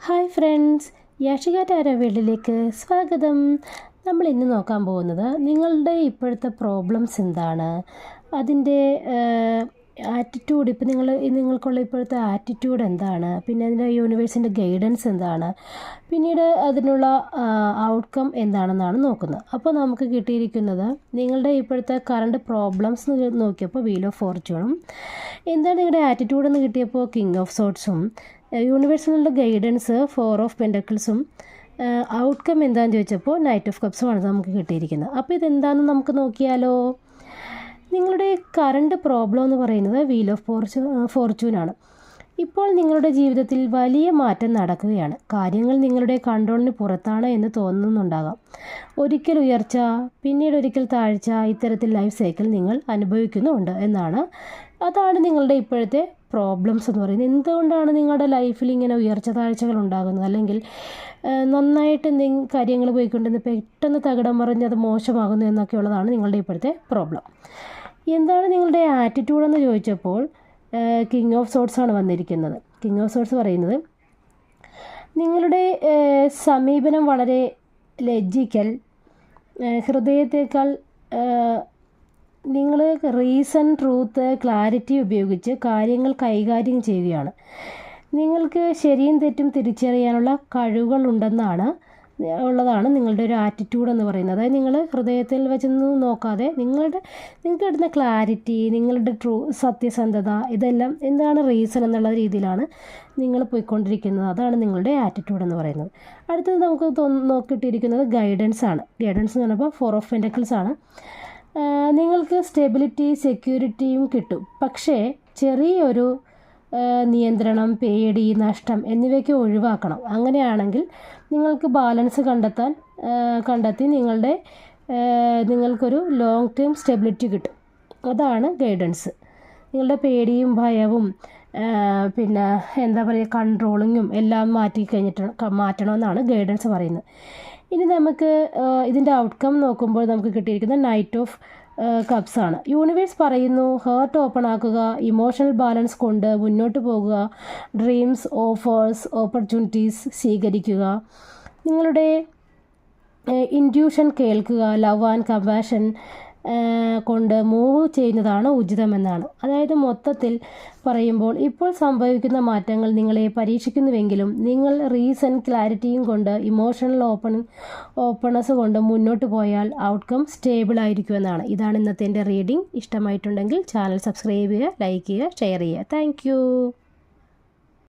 Hi friends, Yashika tarot വേൾഡിലേക്ക് സ്വാഗതം. നമ്മൾ ഇന്ന് നോക്കാൻ പോകുന്നത് നിങ്ങളുടെ ഇപ്പോഴത്തെ പ്രോബ്ലംസ് എന്താണ്, അതിൻ്റെ ആറ്റിറ്റ്യൂഡ്, ഇപ്പോൾ നിങ്ങൾക്കുള്ള ഇപ്പോഴത്തെ ആറ്റിറ്റ്യൂഡ് എന്താണ്, പിന്നെ അതിൻ്റെ യൂണിവേഴ്സിൻ്റെ ഗൈഡൻസ് എന്താണ്, പിന്നീട് അതിനുള്ള ഔട്ട്കം എന്താണെന്നാണ് നോക്കുന്നത്. അപ്പോൾ നമുക്ക് കിട്ടിയിരിക്കുന്നത് നിങ്ങളുടെ ഇപ്പോഴത്തെ കറണ്ട് പ്രോബ്ലംസ് നോക്കിയപ്പോൾ വീൽ ഓഫ് ഫോർച്യൂണും, എന്താണ് നിങ്ങളുടെ ആറ്റിറ്റ്യൂഡ് എന്ന് കിട്ടിയപ്പോൾ കിങ് ഓഫ് സോർട്സും, യൂണിവേഴ്സിലുള്ള ഗൈഡൻസ് 4 ഓഫ് പെൻറ്റക്കിൾസും, ഔട്ട്കം എന്താണെന്ന് ചോദിച്ചപ്പോൾ നൈറ്റ് ഓഫ് കപ്സുമാണ് നമുക്ക് കിട്ടിയിരിക്കുന്നത്. അപ്പോൾ ഇതെന്താണെന്ന് നമുക്ക് നോക്കിയാലോ. നിങ്ങളുടെ കറണ്ട് പ്രോബ്ലം എന്ന് പറയുന്നത് വീൽ ഓഫ് ഫോർച്യൂനാണ്. ഇപ്പോൾ നിങ്ങളുടെ ജീവിതത്തിൽ വലിയ മാറ്റം നടക്കുകയാണ്. കാര്യങ്ങൾ നിങ്ങളുടെ കൺട്രോളിന് പുറത്താണ് എന്ന് തോന്നുന്നുണ്ടാകാം. ഒരിക്കൽ ഉയർച്ച, പിന്നീട് ഒരിക്കൽ താഴ്ച, ഇത്തരത്തിൽ ലൈഫ് സൈക്കിൾ നിങ്ങൾ അനുഭവിക്കുന്നുണ്ട് എന്നാണ്. അതാണ് നിങ്ങളുടെ ഇപ്പോഴത്തെ പ്രോബ്ലംസ് എന്ന് പറയുന്നത്. എന്തുകൊണ്ടാണ് നിങ്ങളുടെ ലൈഫിൽ ഇങ്ങനെ ഉയർച്ച താഴ്ചകൾ ഉണ്ടാകുന്നത്, അല്ലെങ്കിൽ നന്നായിട്ട് എന്തെങ്കിലും കാര്യങ്ങൾ പോയിക്കൊണ്ടിരുന്ന് പെട്ടെന്ന് തകിടം മറിഞ്ഞ് അത് മോശമാകുന്നു എന്നൊക്കെയുള്ളതാണ് നിങ്ങളുടെ ഇപ്പോഴത്തെ പ്രോബ്ലം. എന്താണ് നിങ്ങളുടെ ആറ്റിറ്റ്യൂഡ് എന്ന് ചോദിച്ചപ്പോൾ കിങ് ഓഫ് സോർട്സ് ആണ് വന്നിരിക്കുന്നത്. കിങ് ഓഫ് സോർട്സ് പറയുന്നത് നിങ്ങളുടെ സമീപനം വളരെ ലജ്ജിക്കൽ, ഹൃദയത്തേക്കാൾ നിങ്ങൾ റീസൺ, ട്രൂത്ത്, ക്ലാരിറ്റി ഉപയോഗിച്ച് കാര്യങ്ങൾ കൈകാര്യം ചെയ്യുകയാണ്. നിങ്ങൾക്ക് ശരിയും തെറ്റും തിരിച്ചറിയാനുള്ള കഴിവുകളുണ്ടെന്നാണ് ഉള്ളതാണ് നിങ്ങളുടെ ഒരു ആറ്റിറ്റ്യൂഡ് എന്ന് പറയുന്നത്. അതായത് നിങ്ങൾ ഹൃദയത്തിൽ വെച്ചൊന്നും നോക്കാതെ നിങ്ങൾക്ക് കിട്ടുന്ന ക്ലാരിറ്റി, നിങ്ങളുടെ സത്യസന്ധത, ഇതെല്ലാം എന്താണ് റീസൺ എന്നുള്ള രീതിയിലാണ് നിങ്ങൾ പോയിക്കൊണ്ടിരിക്കുന്നത്. അതാണ് നിങ്ങളുടെ ആറ്റിറ്റ്യൂഡ് എന്ന് പറയുന്നത്. അടുത്തത് നമുക്ക് നോക്കിയിട്ടിരിക്കുന്നത് ഗൈഡൻസ് ആണ്. ഗൈഡൻസ് എന്ന് പറഞ്ഞപ്പോൾ 4 ഓഫ് പെൻറ്റക്കിൾസ് ആണ്. നിങ്ങൾക്ക് സ്റ്റെബിലിറ്റി, സെക്യൂരിറ്റിയും കിട്ടും. പക്ഷേ ചെറിയൊരു നിയന്ത്രണം, പേടി, നഷ്ടം എന്നിവയൊക്കെ ഒഴിവാക്കണം. അങ്ങനെയാണെങ്കിൽ നിങ്ങൾക്ക് ബാലൻസ് കണ്ടെത്തി നിങ്ങൾക്കൊരു ലോങ് ടേം സ്റ്റെബിലിറ്റി കിട്ടും. അതാണ് ഗൈഡൻസ്. നിങ്ങളുടെ പേടിയും ഭയവും പിന്നെ എന്താ പറയുക, കൺട്രോളിങ്ങും എല്ലാം മാറ്റണമെന്നാണ് ഗൈഡൻസ് പറയുന്നത്. ഇനി നമുക്ക് ഇതിൻ്റെ ഔട്ട്കം നോക്കുമ്പോൾ നമുക്ക് കിട്ടിയിരിക്കുന്നത് നൈറ്റ് ഓഫ് കപ്സ് ആണ്. യൂണിവേഴ്സ് പറയുന്നു, ഹേർട്ട് ഓപ്പൺ ആക്കുക, ഇമോഷണൽ ബാലൻസ് കൊണ്ട് മുന്നോട്ട് പോകുക, ഡ്രീംസ്, ഓഫേഴ്സ്, ഓപ്പർച്യൂണിറ്റീസ് സ്വീകരിക്കുക, നിങ്ങളുടെ ഇൻറ്റ്യൂഷൻ കേൾക്കുക, ലവ് ആൻഡ് കമ്പാഷൻ കൊണ്ട് മൂവ് ചെയ്യുന്നതാണ് ഉചിതമെന്നാണ്. അതായത് മൊത്തത്തിൽ പറയുമ്പോൾ ഇപ്പോൾ സംഭവിക്കുന്ന മാറ്റങ്ങൾ നിങ്ങളെ പരീക്ഷിക്കുന്നുവെങ്കിലും നിങ്ങൾ റീസൺ, ക്ലാരിറ്റിയും കൊണ്ട്, ഇമോഷണൽ ഓപ്പൺനെസ് കൊണ്ട് മുന്നോട്ട് പോയാൽ ഔട്ട്കം സ്റ്റേബിൾ ആയിരിക്കുമെന്നാണ്. ഇതാണ് ഇന്നത്തെ എൻ്റെ റീഡിംഗ്. ഇഷ്ടമായിട്ടുണ്ടെങ്കിൽ ചാനൽ സബ്സ്ക്രൈബ് ചെയ്യുക, ലൈക്ക് ചെയ്യുക, ഷെയർ ചെയ്യുക. താങ്ക്